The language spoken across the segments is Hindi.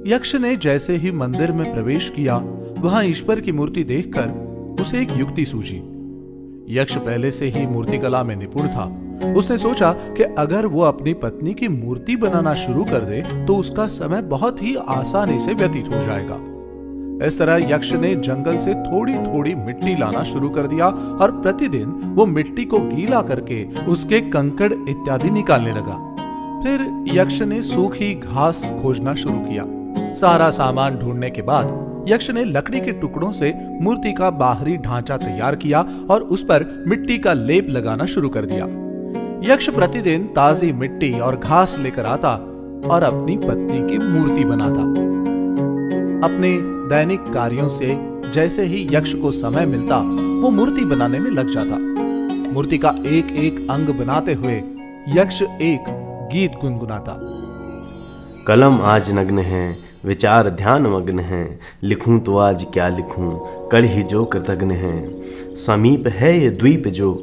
यक्ष ने जैसे ही मंदिर में प्रवेश किया, वहां ईश्वर की मूर्ति देखकर उसे एक युक्ति सूझी। यक्ष पहले से ही मूर्तिकला में निपुण था। उसने सोचा कि अगर वो अपनी पत्नी की मूर्ति बनाना शुरू कर दे तो उसका समय बहुत ही आसानी से व्यतीत हो जाएगा। इस तरह यक्ष ने जंगल से थोड़ी थोड़ी मिट्टी लाना शुरू कर दिया और प्रतिदिन वो मिट्टी को गीला करके उसके कंकड़ इत्यादि निकालने लगा। फिर यक्ष ने सूखी घास खोजना शुरू किया। सारा सामान ढूंढने के बाद यक्ष ने लकड़ी के टुकड़ों से मूर्ति का बाहरी ढांचा तैयार किया और उस पर मिट्टी का लेप लगाना शुरू कर दिया। यक्ष प्रतिदिन ताजी मिट्टी और घास लेकर आता और अपनी पत्नी की मूर्ति बनाता। अपने दैनिक कार्यों से जैसे ही यक्ष को समय मिलता, वो मूर्ति बनाने में लग जाता। मूर्ति का एक एक अंग बनाते हुए यक्ष एक गीत गुनगुनाता। कलम आज नग्न है, विचार ध्यान मग्न है, लिखूं तो आज क्या लिखूं, कर ही जो कृतघ्न है। समीप है ये द्वीप जो,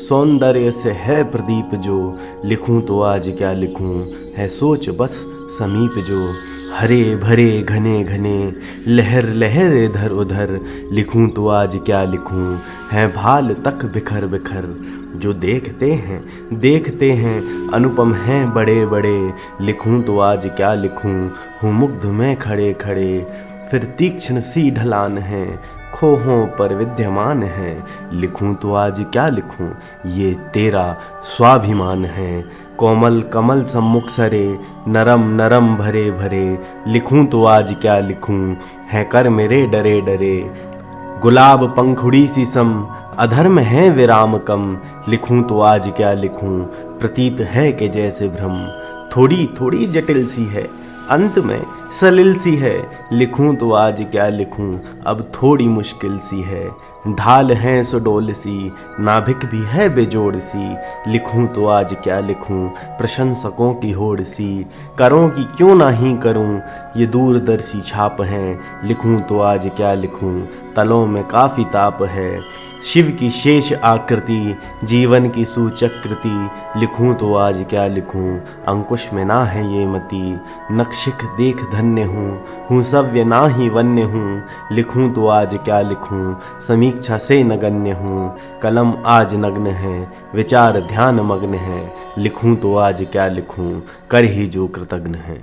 सौंदर्य से है प्रदीप जो, लिखूं तो आज क्या लिखूं, है सोच बस समीप जो। हरे भरे घने घने, लहर लहर इधर उधर, लिखूं तो आज क्या लिखूं, है भाल तक बिखर बिखर। जो देखते हैं अनुपम हैं बड़े बड़े, लिखूं तो आज क्या लिखूं, हूँ मुग्ध में खड़े खड़े। फिर तीक्ष्ण सी ढलान है, खोहों पर विद्यमान है, लिखूं तो आज क्या लिखूं, ये तेरा स्वाभिमान है। कोमल कमल सम्मुख सरे, नरम नरम भरे भरे, लिखूं तो आज क्या लिखूं, है कर मेरे डरे डरे। गुलाब पंखुड़ी सी सम, अधर्म है विराम कम, लिखूं तो आज क्या लिखूं, प्रतीत है कि जैसे भ्रम। थोड़ी थोड़ी जटिल सी है, अंत में सलिल सी है, लिखूं तो आज क्या लिखूं, अब थोड़ी मुश्किल सी है। ढाल है सुडोल सी, नाभिक भी है बेजोड़ सी, लिखूं तो आज क्या लिखूं, प्रशंसकों की होड़ सी। करूं कि क्यों ना ही करूं, ये दूरदर्शी छाप है, लिखूं तो आज क्या लिखूं, तलों में काफ़ी ताप है। शिव की शेष आकृति, जीवन की सूचकृति, लिखूं तो आज क्या लिखूं, अंकुश में ना है ये मति। नक्शिख देख धन्य हूँ सव्य ना ही वन्य हूँ, लिखूं तो आज क्या लिखूं, समीक्षा से नगण्य हूँ। कलम आज नग्न है, विचार ध्यान मग्न है, लिखूं तो आज क्या लिखूं, कर ही जो कृतघ्न है।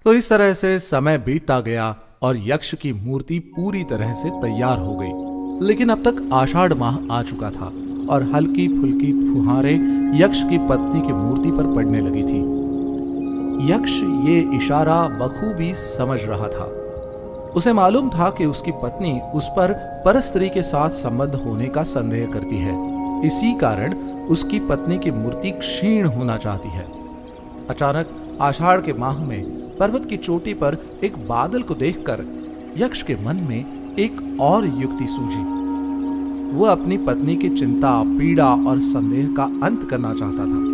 तो इस तरह से समय बीतता गया और यक्ष की मूर्ति पूरी तरह से तैयार हो गई। लेकिन अब तक आषाढ़ माह आ चुका था और हल्की फुल्की फुहारें यक्ष की पत्नी की मूर्ति पर पड़ने लगी थी। यक्ष ये इशारा बखूबी समझ रहा था। उसे मालूम था कि उसकी पत्नी उस पर परस्त्री के साथ संबंध होने का संदेह करती है। इसी कारण उसकी पत्नी की मूर्ति क्षीण होना चाहती है। अचानक आषाढ़ के माह में पर्वत की चोटी पर एक बादल को देखकर यक्ष के मन में एक और युक्ति सूझी। वो अपनी पत्नी की चिंता, पीड़ा और संदेह का अंत करना चाहता था।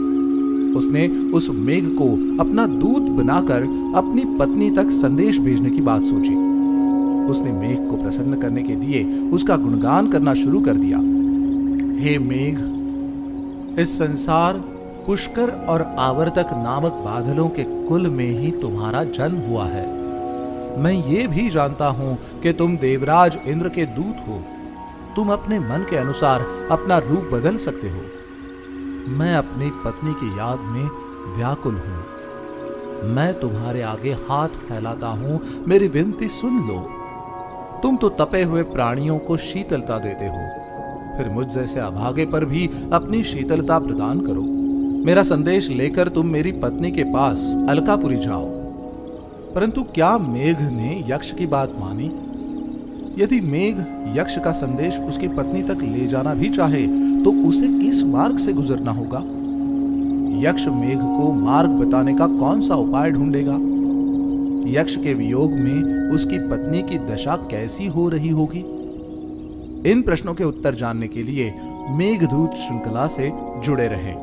उसने उस मेघ को अपना दूत बनाकर अपनी पत्नी तक संदेश भेजने की बात सोची। उसने मेघ को प्रसन्न करने के लिए उसका गुणगान करना शुरू कर दिया। हे मेघ, इस संसार, पुष्कर और आवर्तक नामक बादलों के कुल में ही तुम्हारा जन्म हुआ है। मैं ये भी जानता हूं कि तुम देवराज इंद्र के दूत हो। तुम अपने मन के अनुसार अपना रूप बदल सकते हो। मैं अपनी पत्नी की याद में व्याकुल हूं। मैं तुम्हारे आगे हाथ फैलाता हूं, मेरी विनती सुन लो। तुम तो तपे हुए प्राणियों को शीतलता देते हो, फिर मुझ जैसे अभागे पर भी अपनी शीतलता प्रदान करो। मेरा संदेश लेकर तुम मेरी पत्नी के पास अलकापुरी जाओ। परंतु क्या मेघ ने यक्ष की बात मानी? यदि मेघ यक्ष का संदेश उसकी पत्नी तक ले जाना भी चाहे तो उसे किस मार्ग से गुजरना होगा? यक्ष मेघ को मार्ग बताने का कौन सा उपाय ढूंढेगा? यक्ष के वियोग में उसकी पत्नी की दशा कैसी हो रही होगी? इन प्रश्नों के उत्तर जानने के लिए मेघदूत श्रृंखला से जुड़े रहें।